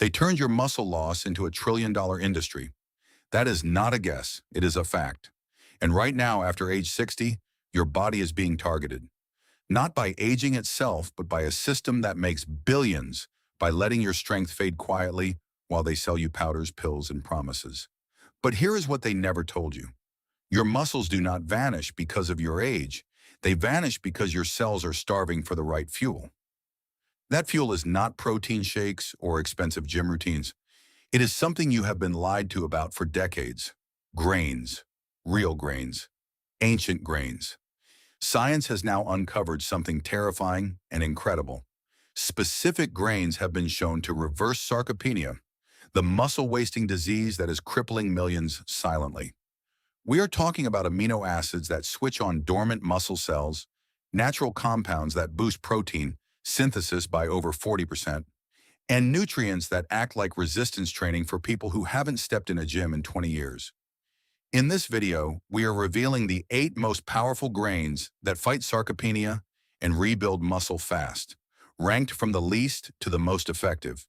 They turned your muscle loss into a trillion-dollar industry. That is not a guess, it is a fact. And right now, after age 60, your body is being targeted. Not by aging itself, but by a system that makes billions by letting your strength fade quietly while they sell you powders, pills, and promises. But here is what they never told you. Your muscles do not vanish because of your age. They vanish because your cells are starving for the right fuel. That fuel is not protein shakes or expensive gym routines. It is something you have been lied to about for decades. Grains. Real grains. Ancient grains. Science has now uncovered something terrifying and incredible. Specific grains have been shown to reverse sarcopenia, the muscle-wasting disease that is crippling millions silently. We are talking about amino acids that switch on dormant muscle cells, natural compounds that boost protein synthesis by over 40%, and nutrients that act like resistance training for people who haven't stepped in a gym in 20 years. In this video, we are revealing the 8 most powerful grains that fight sarcopenia and rebuild muscle fast, ranked from the least to the most effective,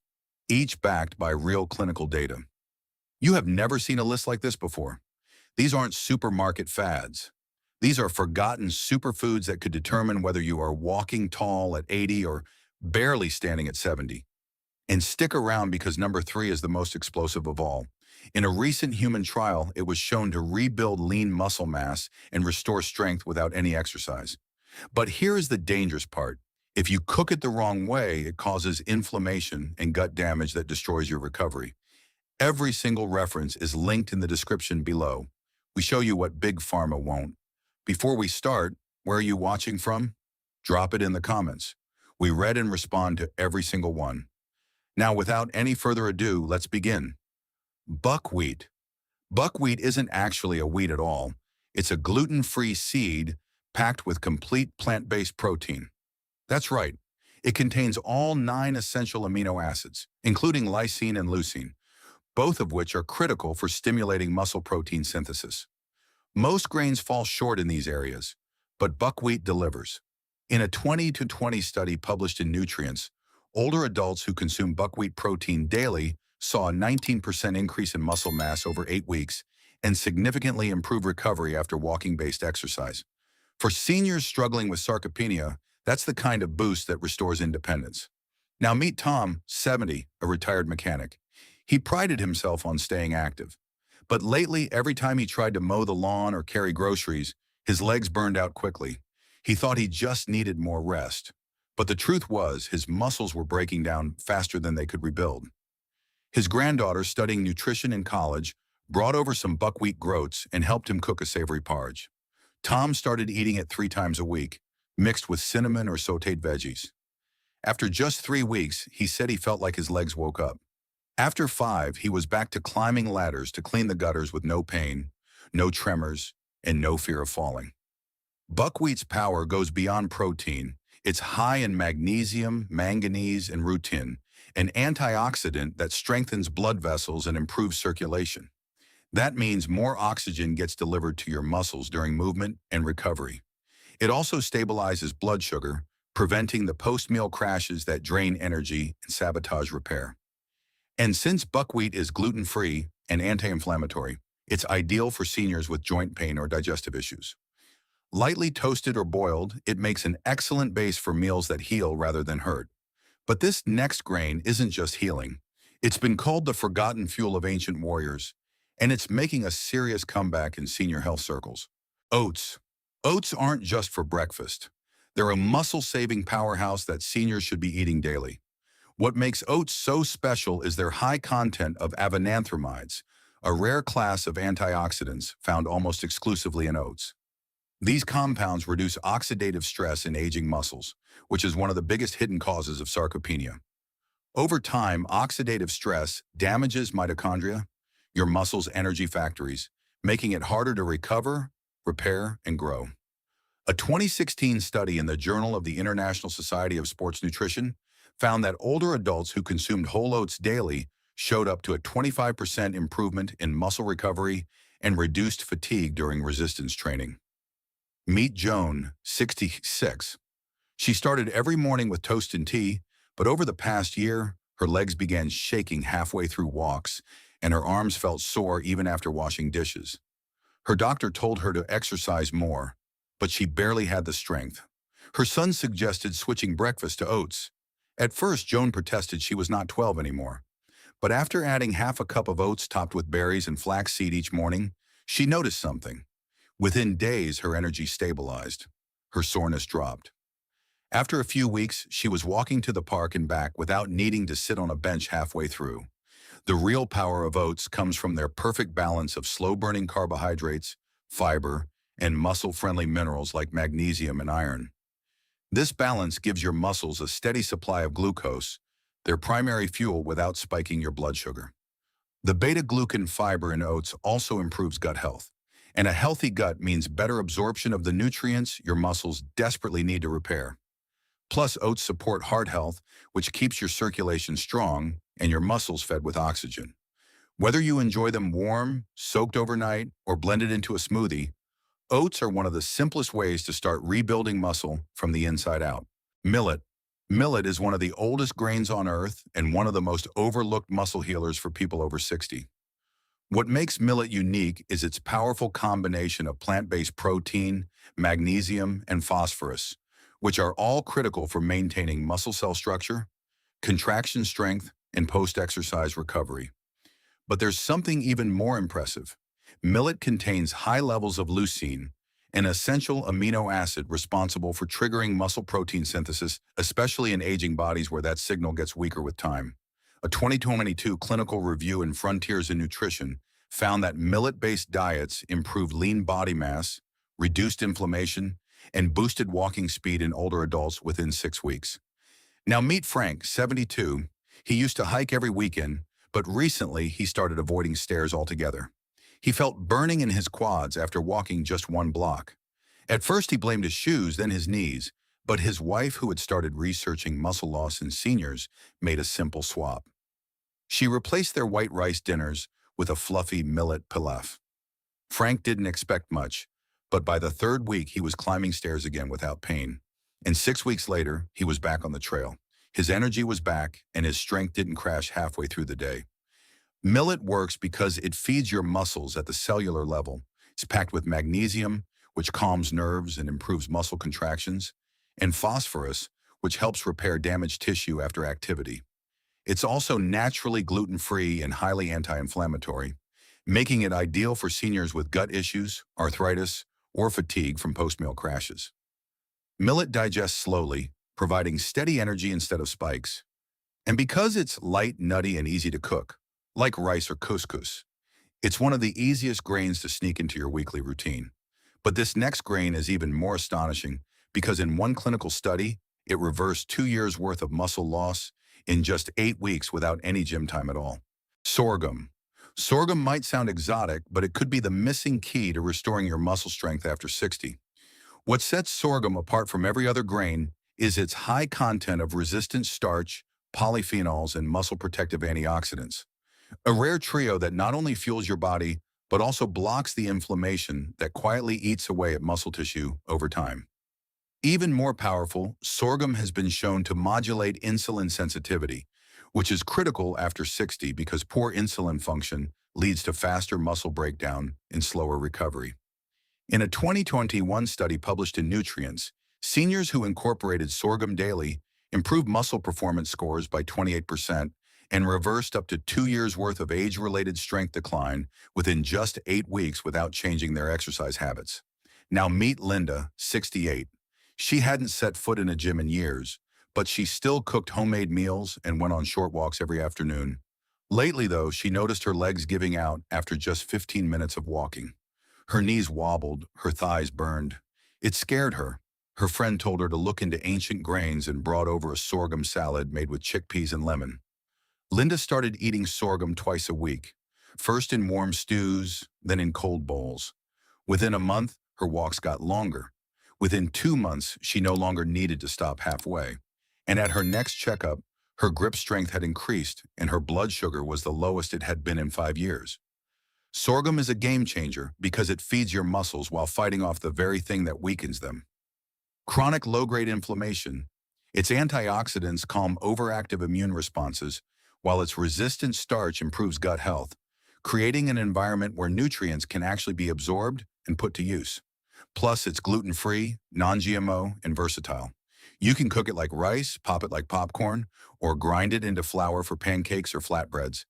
each backed by real clinical data. You have never seen a list like this before. These aren't supermarket fads. These are forgotten superfoods that could determine whether you are walking tall at 80 or barely standing at 70. And stick around because number 3 is the most explosive of all. In a recent human trial, it was shown to rebuild lean muscle mass and restore strength without any exercise. But here is the dangerous part. If you cook it the wrong way, it causes inflammation and gut damage that destroys your recovery. Every single reference is linked in the description below. We show you what Big Pharma won't. Before we start, where are you watching from? Drop it in the comments. We read and respond to every single one. Now, without any further ado, let's begin. Buckwheat. Buckwheat isn't actually a wheat at all. It's a gluten-free seed packed with complete plant-based protein. That's right. It contains all 9 essential amino acids, including lysine and leucine, both of which are critical for stimulating muscle protein synthesis. Most grains fall short in these areas, but buckwheat delivers. In a 20-20 study published in Nutrients, older adults who consume buckwheat protein daily saw a 19% increase in muscle mass over 8 weeks and significantly improved recovery after walking-based exercise. For seniors struggling with sarcopenia, that's the kind of boost that restores independence. Now meet Tom, 70, a retired mechanic. He prided himself on staying active. But lately, every time he tried to mow the lawn or carry groceries, his legs burned out quickly. He thought he just needed more rest. But the truth was, his muscles were breaking down faster than they could rebuild. His granddaughter, studying nutrition in college, brought over some buckwheat groats and helped him cook a savory porridge. Tom started eating it 3 times a week, mixed with cinnamon or sautéed veggies. After just 3 weeks, he said he felt like his legs woke up. After 5, he was back to climbing ladders to clean the gutters with no pain, no tremors, and no fear of falling. Buckwheat's power goes beyond protein. It's high in magnesium, manganese, and rutin, an antioxidant that strengthens blood vessels and improves circulation. That means more oxygen gets delivered to your muscles during movement and recovery. It also stabilizes blood sugar, preventing the post-meal crashes that drain energy and sabotage repair. And since buckwheat is gluten-free and anti-inflammatory, it's ideal for seniors with joint pain or digestive issues. Lightly toasted or boiled, it makes an excellent base for meals that heal rather than hurt. But this next grain isn't just healing. It's been called the forgotten fuel of ancient warriors, and it's making a serious comeback in senior health circles. Oats. Oats aren't just for breakfast. They're a muscle-saving powerhouse that seniors should be eating daily. What makes oats so special is their high content of avenanthramides, a rare class of antioxidants found almost exclusively in oats. These compounds reduce oxidative stress in aging muscles, which is one of the biggest hidden causes of sarcopenia. Over time, oxidative stress damages mitochondria, your muscle's energy factories, making it harder to recover, repair, and grow. A 2016 study in the Journal of the International Society of Sports Nutrition found that older adults who consumed whole oats daily showed up to a 25% improvement in muscle recovery and reduced fatigue during resistance training. Meet Joan, 66. She started every morning with toast and tea, but over the past year, Her legs began shaking halfway through walks, and her arms felt sore even after washing dishes. Her doctor told her to exercise more, but she barely had the strength. Her son suggested switching breakfast to oats. At first, Joan protested she was not 12 anymore. But after adding half a cup of oats topped with berries and flaxseed each morning, she noticed something. Within days, her energy stabilized. Her soreness dropped. After a few weeks, she was walking to the park and back without needing to sit on a bench halfway through. The real power of oats comes from their perfect balance of slow-burning carbohydrates, fiber, and muscle-friendly minerals like magnesium and iron. This balance gives your muscles a steady supply of glucose, their primary fuel, without spiking your blood sugar. The beta-glucan fiber in oats also improves gut health, and a healthy gut means better absorption of the nutrients your muscles desperately need to repair. Plus, oats support heart health, which keeps your circulation strong and your muscles fed with oxygen. Whether you enjoy them warm, soaked overnight, or blended into a smoothie, oats are one of the simplest ways to start rebuilding muscle from the inside out. Millet. Millet is one of the oldest grains on earth and one of the most overlooked muscle healers for people over 60. What makes millet unique is its powerful combination of plant-based protein, magnesium, and phosphorus, which are all critical for maintaining muscle cell structure, contraction strength, and post-exercise recovery. But there's something even more impressive. Millet contains high levels of leucine, an essential amino acid responsible for triggering muscle protein synthesis, especially in aging bodies where that signal gets weaker with time. A 2022 clinical review in Frontiers in Nutrition found that millet-based diets improved lean body mass, reduced inflammation, and boosted walking speed in older adults within 6 weeks. Now meet Frank, 72. He used to hike every weekend, but recently he started avoiding stairs altogether. He felt burning in his quads after walking just 1 block. At first he blamed his shoes, then his knees, but his wife, who had started researching muscle loss in seniors, made a simple swap. She replaced their white rice dinners with a fluffy millet pilaf. Frank didn't expect much, but by the 3rd week he was climbing stairs again without pain. And 6 weeks later, he was back on the trail. His energy was back, and his strength didn't crash halfway through the day. Millet works because it feeds your muscles at the cellular level. It's packed with magnesium, which calms nerves and improves muscle contractions, and phosphorus, which helps repair damaged tissue after activity. It's also naturally gluten-free and highly anti-inflammatory, making it ideal for seniors with gut issues, arthritis, or fatigue from post-meal crashes. Millet digests slowly, providing steady energy instead of spikes. And because it's light, nutty, and easy to cook, like rice or couscous, it's one of the easiest grains to sneak into your weekly routine. But this next grain is even more astonishing because in one clinical study, it reversed 2 years' worth of muscle loss in just 8 weeks without any gym time at all. Sorghum. Sorghum might sound exotic, but it could be the missing key to restoring your muscle strength after 60. What sets sorghum apart from every other grain is its high content of resistant starch, polyphenols, and muscle-protective antioxidants. A rare trio that not only fuels your body, but also blocks the inflammation that quietly eats away at muscle tissue over time. Even more powerful, sorghum has been shown to modulate insulin sensitivity, which is critical after 60 because poor insulin function leads to faster muscle breakdown and slower recovery. In a 2021 study published in Nutrients, seniors who incorporated sorghum daily improved muscle performance scores by 28% and reversed up to 2 years' worth of age-related strength decline within just 8 weeks without changing their exercise habits. Now meet Linda, 68. She hadn't set foot in a gym in years, but she still cooked homemade meals and went on short walks every afternoon. Lately, though, she noticed her legs giving out after just 15 minutes of walking. Her knees wobbled, her thighs burned. It scared her. Her friend told her to look into ancient grains and brought over a sorghum salad made with chickpeas and lemon. Linda started eating sorghum twice a week, first in warm stews, then in cold bowls. Within a month, her walks got longer. Within 2 months, she no longer needed to stop halfway. And at her next checkup, her grip strength had increased and her blood sugar was the lowest it had been in 5 years. Sorghum is a game changer because it feeds your muscles while fighting off the very thing that weakens them. Chronic low-grade inflammation. Its antioxidants calm overactive immune responses, while its resistant starch improves gut health, creating an environment where nutrients can actually be absorbed and put to use. Plus, it's gluten-free, non-GMO, and versatile. You can cook it like rice, pop it like popcorn, or grind it into flour for pancakes or flatbreads.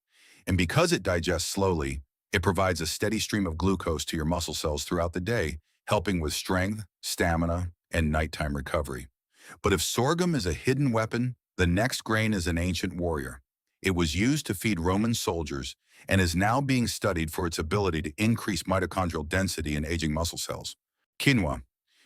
And because it digests slowly, it provides a steady stream of glucose to your muscle cells throughout the day, helping with strength, stamina, and nighttime recovery. But if sorghum is a hidden weapon, the next grain is an ancient warrior. It was used to feed Roman soldiers and is now being studied for its ability to increase mitochondrial density in aging muscle cells. Quinoa.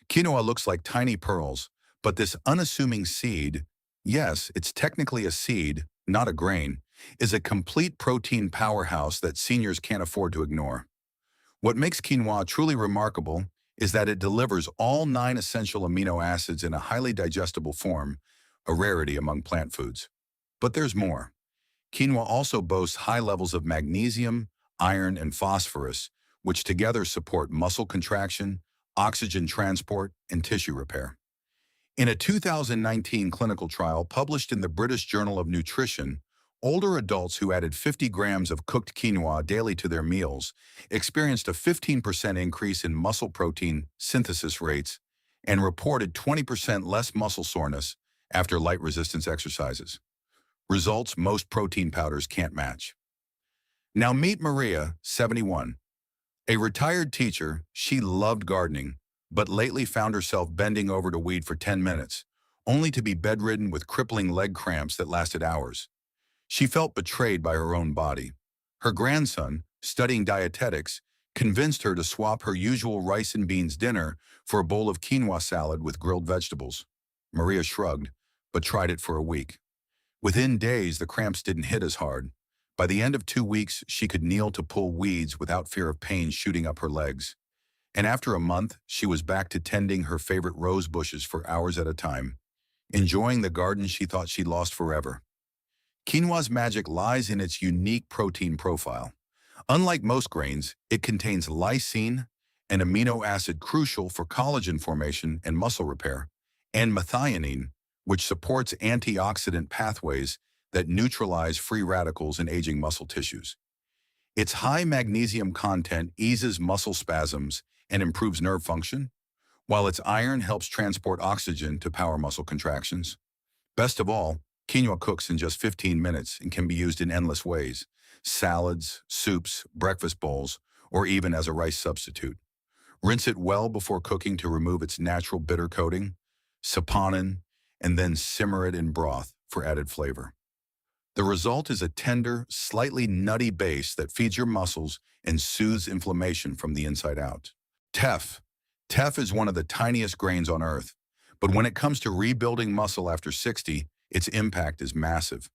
Quinoa looks like tiny pearls, but this unassuming seed, yes, it's technically a seed, not a grain, is a complete protein powerhouse that seniors can't afford to ignore. What makes quinoa truly remarkable is that it delivers all 9 essential amino acids in a highly digestible form, a rarity among plant foods. But there's more. Quinoa also boasts high levels of magnesium, iron, and phosphorus, which together support muscle contraction, oxygen transport, and tissue repair. In a 2019 clinical trial published in the British Journal of Nutrition, older adults who added 50 grams of cooked quinoa daily to their meals experienced a 15% increase in muscle protein synthesis rates and reported 20% less muscle soreness after light resistance exercises. Results most protein powders can't match. Now meet Maria, 71. A retired teacher, she loved gardening, but lately found herself bending over to weed for 10 minutes, only to be bedridden with crippling leg cramps that lasted hours. She felt betrayed by her own body. Her grandson, studying dietetics, convinced her to swap her usual rice and beans dinner for a bowl of quinoa salad with grilled vegetables. Maria shrugged, but tried it for a week. Within days, the cramps didn't hit as hard. By the end of 2 weeks, she could kneel to pull weeds without fear of pain shooting up her legs. And after a month, she was back to tending her favorite rose bushes for hours at a time, enjoying the garden she thought she'd lost forever. Quinoa's magic lies in its unique protein profile. Unlike most grains, it contains lysine, an amino acid crucial for collagen formation and muscle repair, and methionine, which supports antioxidant pathways that neutralize free radicals in aging muscle tissues. Its high magnesium content eases muscle spasms and improves nerve function, while its iron helps transport oxygen to power muscle contractions. Best of all, quinoa cooks in just 15 minutes and can be used in endless ways: salads, soups, breakfast bowls, or even as a rice substitute. Rinse it well before cooking to remove its natural bitter coating, saponin, and then simmer it in broth for added flavor. The result is a tender, slightly nutty base that feeds your muscles and soothes inflammation from the inside out. Teff. Teff is one of the tiniest grains on Earth, but when it comes to rebuilding muscle after 60, its impact is massive.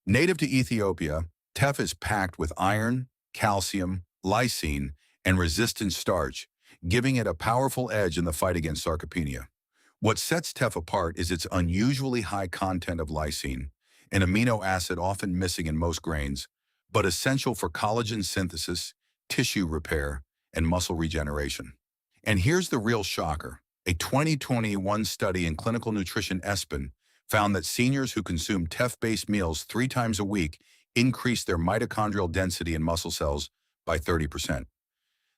Native to Ethiopia, teff is packed with iron, calcium, lysine, and resistant starch, giving it a powerful edge in the fight against sarcopenia. What sets teff apart is its unusually high content of lysine, an amino acid often missing in most grains, but essential for collagen synthesis, tissue repair, and muscle regeneration. And here's the real shocker. A 2021 study in Clinical Nutrition ESPN found that seniors who consume teff-based meals 3 times a week increased their mitochondrial density in muscle cells by 30%.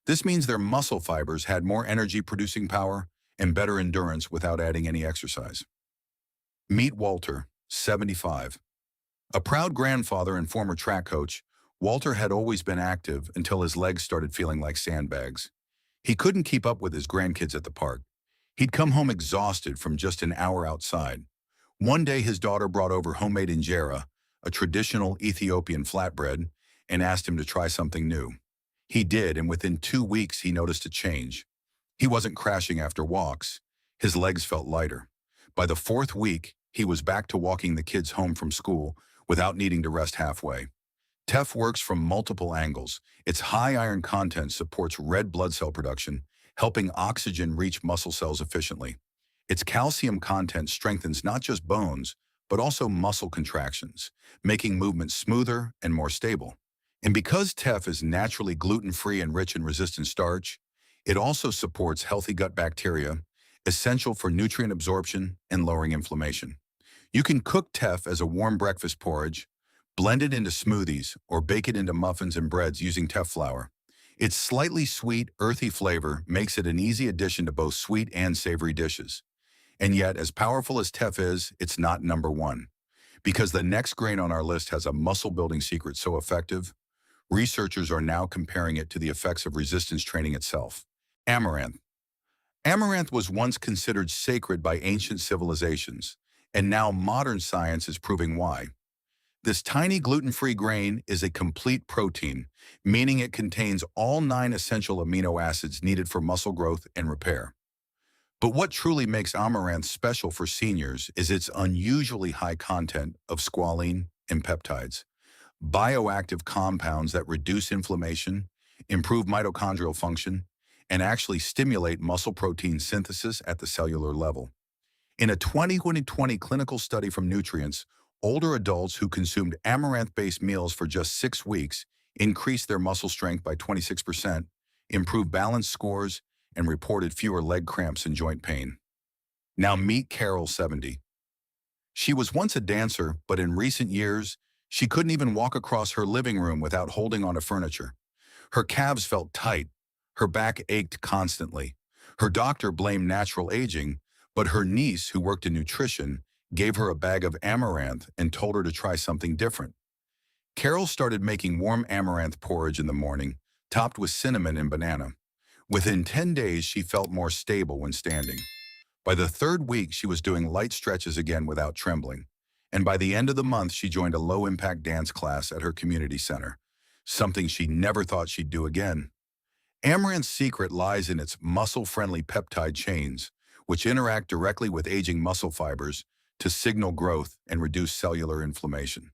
This means their muscle fibers had more energy-producing power and better endurance without adding any exercise. Meet Walter, 75. A proud grandfather and former track coach, Walter had always been active until his legs started feeling like sandbags. He couldn't keep up with his grandkids at the park. He'd come home exhausted from just an hour outside. One day his daughter brought over homemade injera, a traditional Ethiopian flatbread, and asked him to try something new. He did, and within 2 weeks he noticed a change. He wasn't crashing after walks. His legs felt lighter. By the 4th week, he was back to walking the kids home from school without needing to rest halfway. Teff works from multiple angles. Its high iron content supports red blood cell production, helping oxygen reach muscle cells efficiently. Its calcium content strengthens not just bones, but also muscle contractions, making movement smoother and more stable. And because teff is naturally gluten-free and rich in resistant starch, it also supports healthy gut bacteria, essential for nutrient absorption and lowering inflammation. You can cook teff as a warm breakfast porridge, Blend it into smoothies or bake it into muffins and breads using teff flour. Its slightly sweet, earthy flavor makes it an easy addition to both sweet and savory dishes. And yet, as powerful as teff is, it's not number one. Because the next grain on our list has a muscle-building secret so effective, researchers are now comparing it to the effects of resistance training itself. Amaranth. Amaranth was once considered sacred by ancient civilizations, and now modern science is proving why. This tiny gluten-free grain is a complete protein, meaning it contains all 9 essential amino acids needed for muscle growth and repair. But what truly makes amaranth special for seniors is its unusually high content of squalene and peptides, bioactive compounds that reduce inflammation, improve mitochondrial function, and actually stimulate muscle protein synthesis at the cellular level. In a 2020 clinical study from Nutrients, older adults who consumed amaranth-based meals for just 6 weeks increased their muscle strength by 26%, improved balance scores, and reported fewer leg cramps and joint pain. Now meet Carol, 70. She was once a dancer, but in recent years, she couldn't even walk across her living room without holding onto furniture. Her calves felt tight. Her back ached constantly. Her doctor blamed natural aging, but her niece, who worked in nutrition, gave her a bag of amaranth and told her to try something different. Carol started making warm amaranth porridge in the morning, topped with cinnamon and banana. Within 10 days, she felt more stable when standing. By the 3rd week, she was doing light stretches again without trembling. And by the end of the month, she joined a low-impact dance class at her community center, something she never thought she'd do again. Amaranth's secret lies in its muscle-friendly peptide chains, which interact directly with aging muscle fibers to signal growth and reduce cellular inflammation.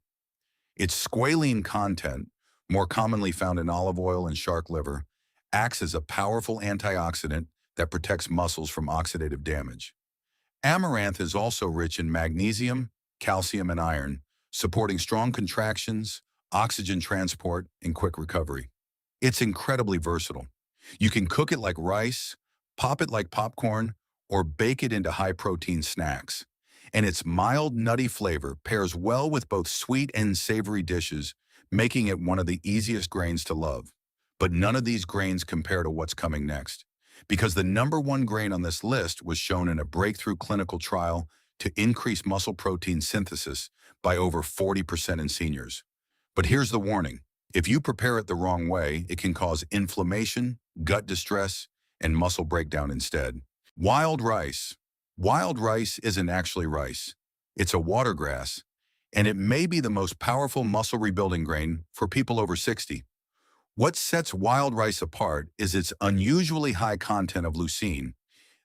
Its squalene content, more commonly found in olive oil and shark liver, acts as a powerful antioxidant that protects muscles from oxidative damage. Amaranth is also rich in magnesium, calcium, and iron, supporting strong contractions, oxygen transport, and quick recovery. It's incredibly versatile. You can cook it like rice, pop it like popcorn, or bake it into high-protein snacks. And its mild, nutty flavor pairs well with both sweet and savory dishes, making it one of the easiest grains to love. But none of these grains compare to what's coming next, because the number one grain on this list was shown in a breakthrough clinical trial to increase muscle protein synthesis by over 40% in seniors. But here's the warning. If you prepare it the wrong way, it can cause inflammation, gut distress, and muscle breakdown instead. Wild rice. Wild rice isn't actually rice. It's a watergrass, and it may be the most powerful muscle rebuilding grain for people over 60. What sets wild rice apart is its unusually high content of leucine,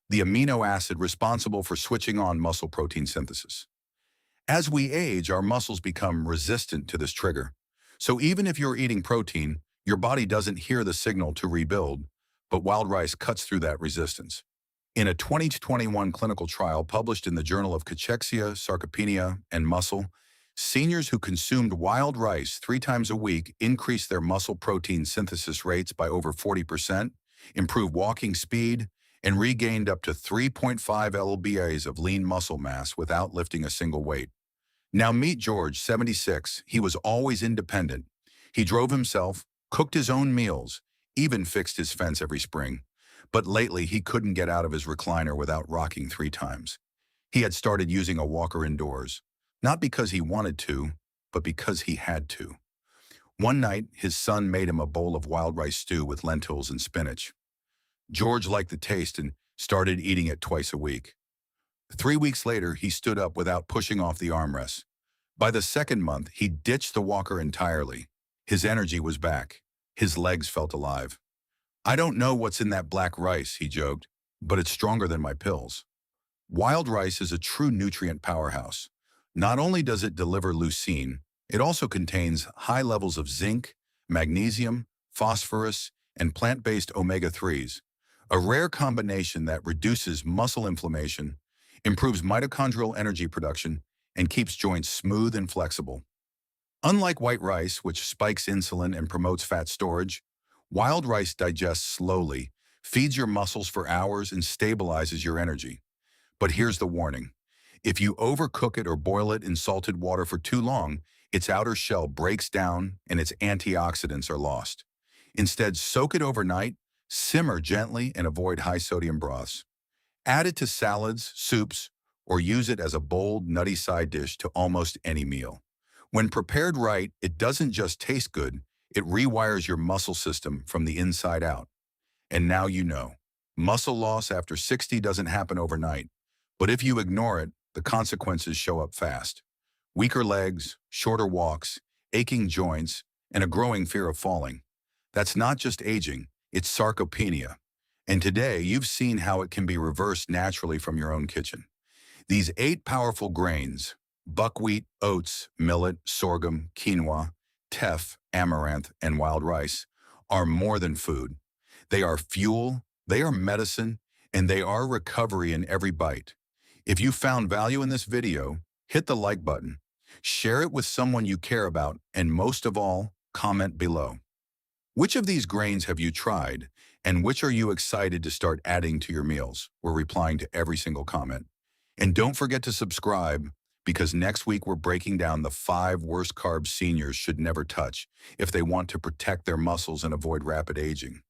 the amino acid responsible for switching on muscle protein synthesis. As we age, our muscles become resistant to this trigger. So even if you're eating protein, your body doesn't hear the signal to rebuild, but wild rice cuts through that resistance. In a 2021 clinical trial published in the Journal of Cachexia, Sarcopenia, and Muscle, seniors who consumed wild rice 3 times a week increased their muscle protein synthesis rates by over 40%, improved walking speed, and regained up to 3.5 lbas of lean muscle mass without lifting a single weight. Now meet George, 76. He was always independent. He drove himself, cooked his own meals, even fixed his fence every spring. But lately, he couldn't get out of his recliner without rocking 3 times. He had started using a walker indoors, not because he wanted to, but because he had to. One night, his son made him a bowl of wild rice stew with lentils and spinach. George liked the taste and started eating it twice a week. 3 weeks later, he stood up without pushing off the armrest. By the 2nd month, he ditched the walker entirely. His energy was back. His legs felt alive. "I don't know what's in that black rice," he joked, "but it's stronger than my pills." Wild rice is a true nutrient powerhouse. Not only does it deliver leucine, it also contains high levels of zinc, magnesium, phosphorus, and plant-based omega-3s, a rare combination that reduces muscle inflammation, improves mitochondrial energy production, and keeps joints smooth and flexible. Unlike white rice, which spikes insulin and promotes fat storage, wild rice digests slowly, feeds your muscles for hours, and stabilizes your energy. But here's the warning. If you overcook it or boil it in salted water for too long, its outer shell breaks down and its antioxidants are lost. Instead, soak it overnight, simmer gently, and avoid high-sodium broths. Add it to salads, soups, or use it as a bold, nutty side dish to almost any meal. When prepared right, it doesn't just taste good, it rewires your muscle system from the inside out. And now you know. Muscle loss after 60 doesn't happen overnight, but if you ignore it, the consequences show up fast. Weaker legs, shorter walks, aching joints, and a growing fear of falling. That's not just aging, it's sarcopenia. And today, you've seen how it can be reversed naturally from your own kitchen. These 8 powerful grains, buckwheat, oats, millet, sorghum, quinoa, teff, amaranth, and wild rice, are more than food. They are fuel, they are medicine, and they are recovery in every bite. If you found value in this video, hit the like button, share it with someone you care about, and most of all, comment below. Which of these grains have you tried, and which are you excited to start adding to your meals? We're replying to every single comment. And don't forget to subscribe, because next week we're breaking down the 5 worst carbs seniors should never touch if they want to protect their muscles and avoid rapid aging.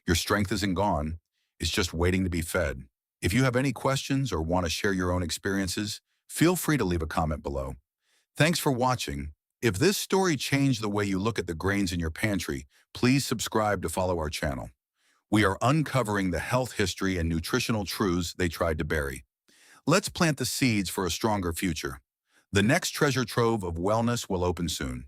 Your strength isn't gone, it's just waiting to be fed. If you have any questions or want to share your own experiences, feel free to leave a comment below. Thanks for watching. If this story changed the way you look at the grains in your pantry, please subscribe to follow our channel. We are uncovering the health history and nutritional truths they tried to bury. Let's plant the seeds for a stronger future. The next treasure trove of wellness will open soon.